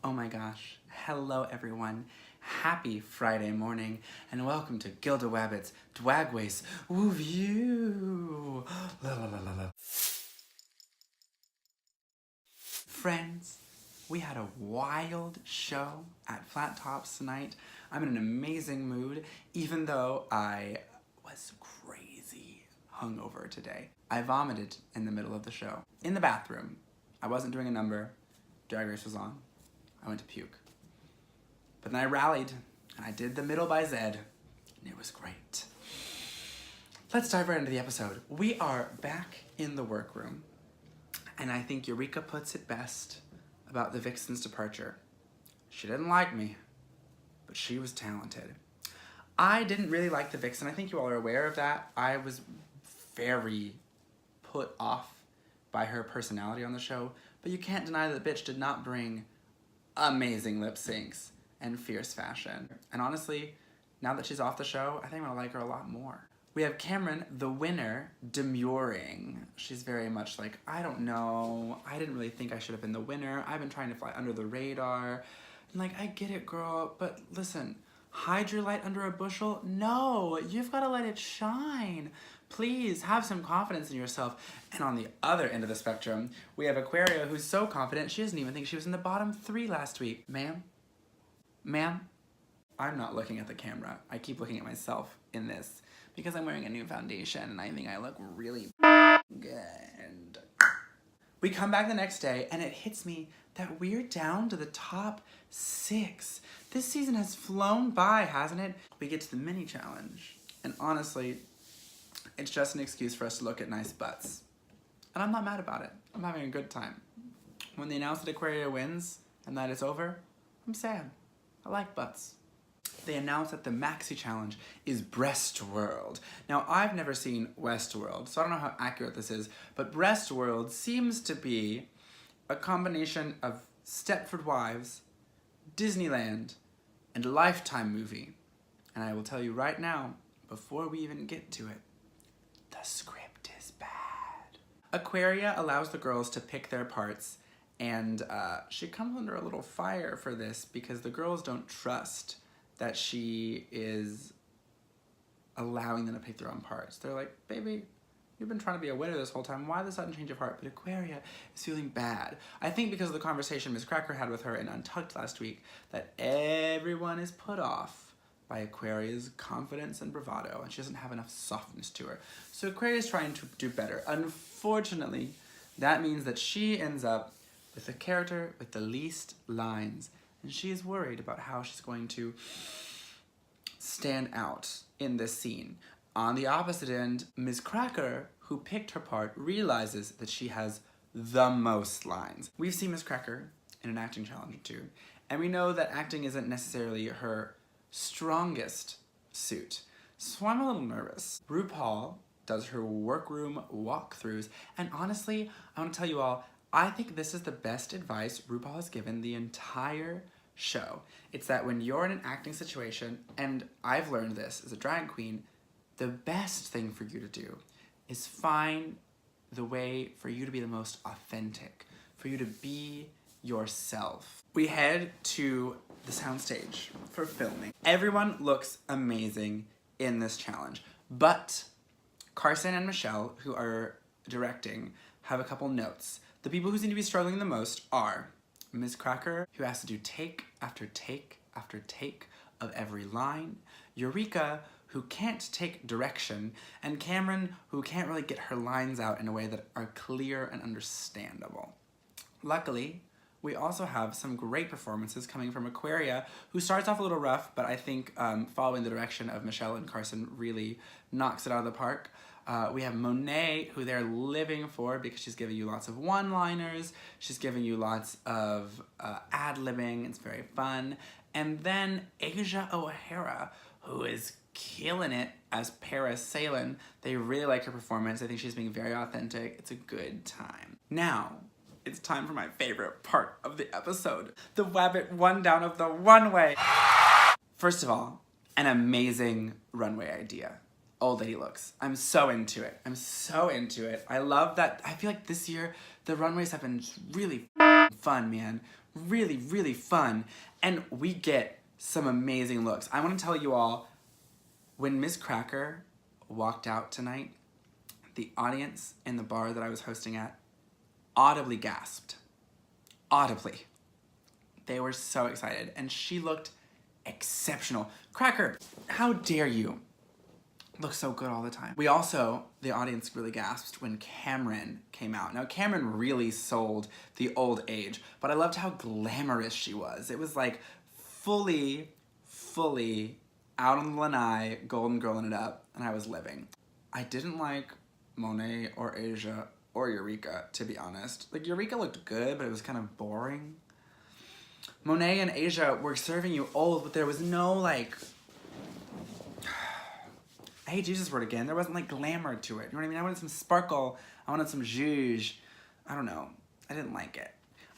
Oh my gosh. Hello everyone. Happy Friday morning and welcome to Gilda WABBIT's Dwagways WUVIEW. La la la la la. Friends, we had a wild show at Flat Tops tonight. I'm in an amazing mood, even though I was crazy hungover today. I vomited in the middle of the show. In the bathroom. I wasn't doing a number. Drag Race was on. I went to puke. But then I rallied, and I did the middle by Zed, and it was great. Let's dive right into the episode. We are back in the workroom, and I think Eureka puts it best about the Vixen's departure. She didn't like me, but she was talented. I didn't really like the Vixen. I think you all are aware of that. I was very put off by her personality on the show, but you can't deny that the bitch did not bring amazing lip syncs and fierce fashion. And honestly, now that she's off the show, I think I'm gonna like her a lot more. We have Cameron, the winner, demurring. She's very much like, I don't know, I didn't really think I should have been the winner. I've been trying to fly under the radar. And like, I get it, girl, but listen, hide your light under a bushel? No, you've gotta let it shine. Please have some confidence in yourself. And on the other end of the spectrum, we have Aquaria, who's so confident she doesn't even think she was in the bottom 3 last week. Ma'am? Ma'am? I'm not looking at the camera. I keep looking at myself in this because I'm wearing a new foundation and I think I look really good. We come back the next day and it hits me that we're down to the top 6. This season has flown by, hasn't it? We get to the mini challenge and honestly, it's just an excuse for us to look at nice butts. And I'm not mad about it. I'm having a good time. When they announce that Aquaria wins and that it's over, I'm sad. I like butts. They announce that the maxi challenge is Breastworld. Now, I've never seen Westworld, so I don't know how accurate this is, but Breastworld seems to be a combination of Stepford Wives, Disneyland, and a Lifetime movie. And I will tell you right now, before we even get to it, the script is bad. Aquaria allows the girls to pick their parts, and she comes under a little fire for this because the girls don't trust that she is allowing them to pick their own parts. They're like, baby, you've been trying to be a winner this whole time. Why the sudden change of heart? But Aquaria is feeling bad. I think because of the conversation Ms. Cracker had with her in Untucked last week, that everyone is put off by Aquaria's confidence and bravado, and she doesn't have enough softness to her. So Aquaria is trying to do better. Unfortunately, that means that she ends up with the character with the least lines, and she is worried about how she's going to stand out in this scene. On the opposite end, Ms. Cracker, who picked her part, realizes that she has the most lines. We've seen Ms. Cracker in an acting challenge or two, and we know that acting isn't necessarily her strongest suit. So I'm a little nervous. RuPaul does her workroom walkthroughs, and honestly, I want to tell you all, I think this is the best advice RuPaul has given the entire show. It's that when you're in an acting situation, and I've learned this as a drag queen, the best thing for you to do is find the way for you to be the most authentic, for you to be yourself. We head to the soundstage for filming. Everyone looks amazing in this challenge, but Carson and Michelle, who are directing, have a couple notes. The people who seem to be struggling the most are Ms. Cracker, who has to do take after take after take of every line, Eureka, who can't take direction, and Cameron, who can't really get her lines out in a way that are clear and understandable. Luckily, we also have some great performances coming from Aquaria, who starts off a little rough, but I think following the direction of Michelle and Carson really knocks it out of the park. We have Monet, who they're living for because she's giving you lots of one-liners, she's giving you lots of ad-libbing, it's very fun. And then Asia O'Hara, who is killing it as Paris Salin. They really like her performance. I think she's being very authentic. It's a good time. Now, it's time for my favorite part of the episode, the WABBIT one down of the runway. First of all, an amazing runway idea. Old lady looks. I'm so into it. I'm so into it. I love that. I feel like this year, the runways have been really fun, man. really, really fun, and we get some amazing looks. I want to tell you all, when Miss Cracker walked out tonight, the audience in the bar that I was hosting at audibly gasped. Audibly. They were so excited, and she looked exceptional. Cracker, how dare you look so good all the time? We also, the audience really gasped when Cameron came out. Now, Cameron really sold the old age, but I loved how glamorous she was. It was like fully out on the lanai, golden girling it up, and I was living. I didn't like Monet or Asia or Eureka, to be honest. Like, Eureka looked good, but it was kind of boring. Monet and Asia were serving you old, but there was no, like, I hate to use this word again, there wasn't, like, glamour to it. You know what I mean? I wanted some sparkle. I wanted some zhuzh. I don't know. I didn't like it.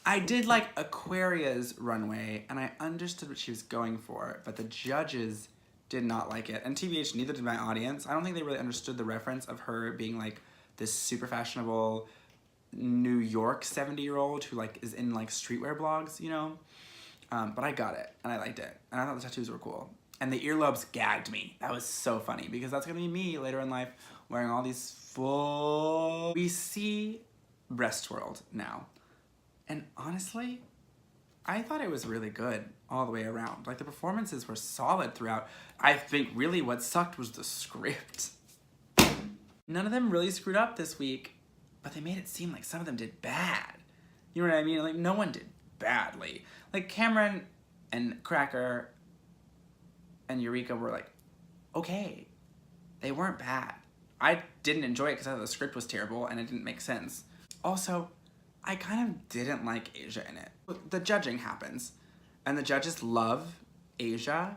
I did like Aquaria's runway, and I understood what she was going for, but the judges did not like it. And TBH, neither did my audience. I don't think they really understood the reference of her being, like, this super fashionable New York 70-year-old who, like, is in, like, streetwear blogs, you know? But I got it, and I liked it. And I thought the tattoos were cool. And the earlobes gagged me. That was so funny, because that's gonna be me later in life, wearing all these full... We see Breastworld now. And honestly, I thought it was really good all the way around. Like, the performances were solid throughout. I think really what sucked was the script. None of them really screwed up this week, but they made it seem like some of them did bad. You know what I mean? Like, no one did badly. Like, Cameron and Cracker and Eureka were like, okay. They weren't bad. I didn't enjoy it because I thought the script was terrible and it didn't make sense. Also, I kind of didn't like Asia in it. The judging happens, and the judges love Asia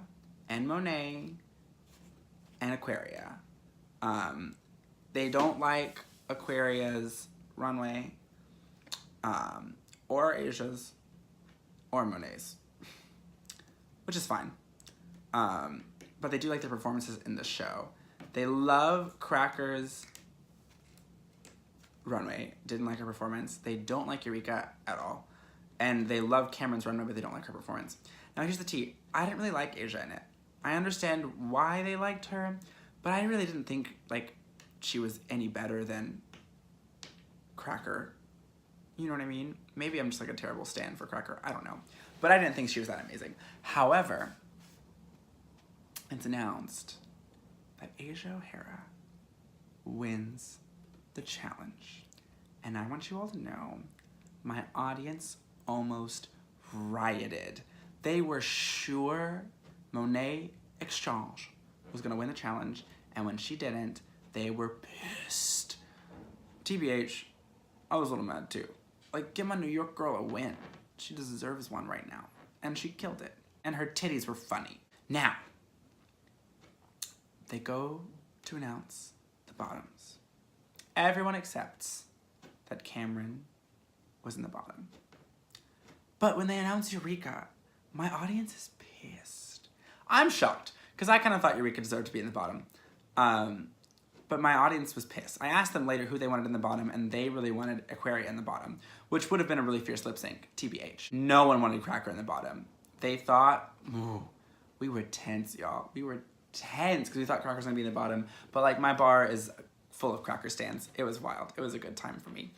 and Monet and Aquaria. They don't like Aquaria's runway, or Asia's, or Monet's, which is fine. But they do like the performances in the show. They love Cracker's runway, didn't like her performance. They don't like Eureka at all. And they love Cameron's runway, but they don't like her performance. Now here's the tea. I didn't really like Asia in it. I understand why they liked her, but I really didn't think, like, she was any better than Cracker. You know what I mean? Maybe I'm just like a terrible stan for Cracker. I don't know. But I didn't think she was that amazing. However, it's announced that Asia O'Hara wins the challenge. And I want you all to know, my audience almost rioted. They were sure Monet Exchange was gonna win the challenge, and when she didn't, they were pissed. TBH, I was a little mad too. Like, give my New York girl a win. She deserves one right now. And she killed it. And her titties were funny. Now, they go to announce the bottoms. Everyone accepts that Cameron was in the bottom. But when they announce Eureka, my audience is pissed. I'm shocked, because I kind of thought Eureka deserved to be in the bottom. But my audience was pissed. I asked them later who they wanted in the bottom, and they really wanted Aquaria in the bottom, which would have been a really fierce lip sync, TBH. No one wanted Cracker in the bottom. They thought, ooh, we were tense, y'all. We were tense, because we thought Cracker was gonna be in the bottom, but like, my bar is full of Cracker stands. It was wild. It was a good time for me.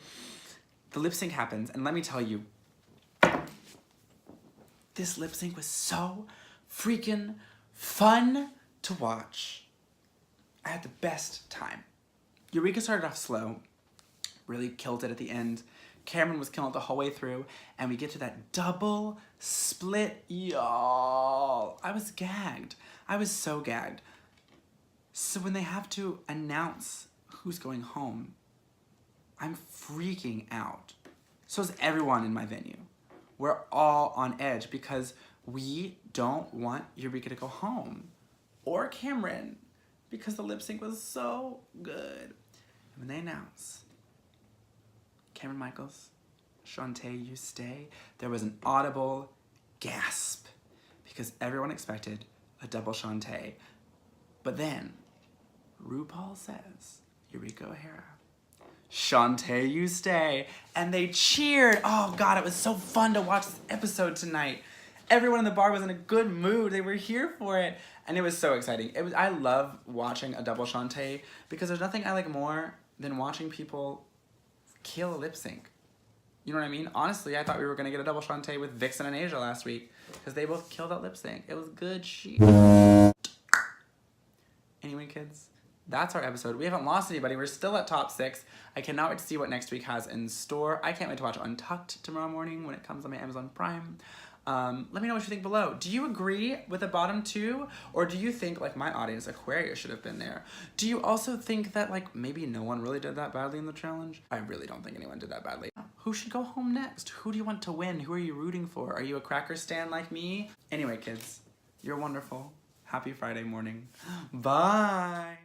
The lip sync happens, and let me tell you, this lip sync was so freaking fun to watch. I had the best time. Eureka started off slow, really killed it at the end. Cameron was killing it the whole way through, and we get to that double split, y'all. I was gagged. I was so gagged. So when they have to announce who's going home, I'm freaking out. So is everyone in my venue. We're all on edge because we don't want Eureka to go home, or Cameron, because the lip sync was so good. And when they announce Cameron Michaels, Shantae, you stay, there was an audible gasp because everyone expected a double Shantae. But then RuPaul says, Eureka O'Hara, Shantae, you stay. And they cheered. Oh God, it was so fun to watch this episode tonight. Everyone in the bar was in a good mood. They were here for it. And it was so exciting. I love watching a double Shantae because there's nothing I like more than watching people kill a lip sync. You know what I mean? Honestly, I thought we were going to get a double Shantae with Vixen and Asia last week because they both killed that lip sync. It was good shit. Anyway, kids, that's our episode. We haven't lost anybody. We're still at top 6. I cannot wait to see what next week has in store. I can't wait to watch Untucked tomorrow morning when it comes on my Amazon Prime. Let me know what you think below. Do you agree with the bottom 2? Or do you think, like my audience, Aquarius should have been there? Do you also think that, like, maybe no one really did that badly in the challenge? I really don't think anyone did that badly. Who should go home next? Who do you want to win? Who are you rooting for? Are you a cracker stan like me? Anyway, kids, you're wonderful. Happy Friday morning. Bye!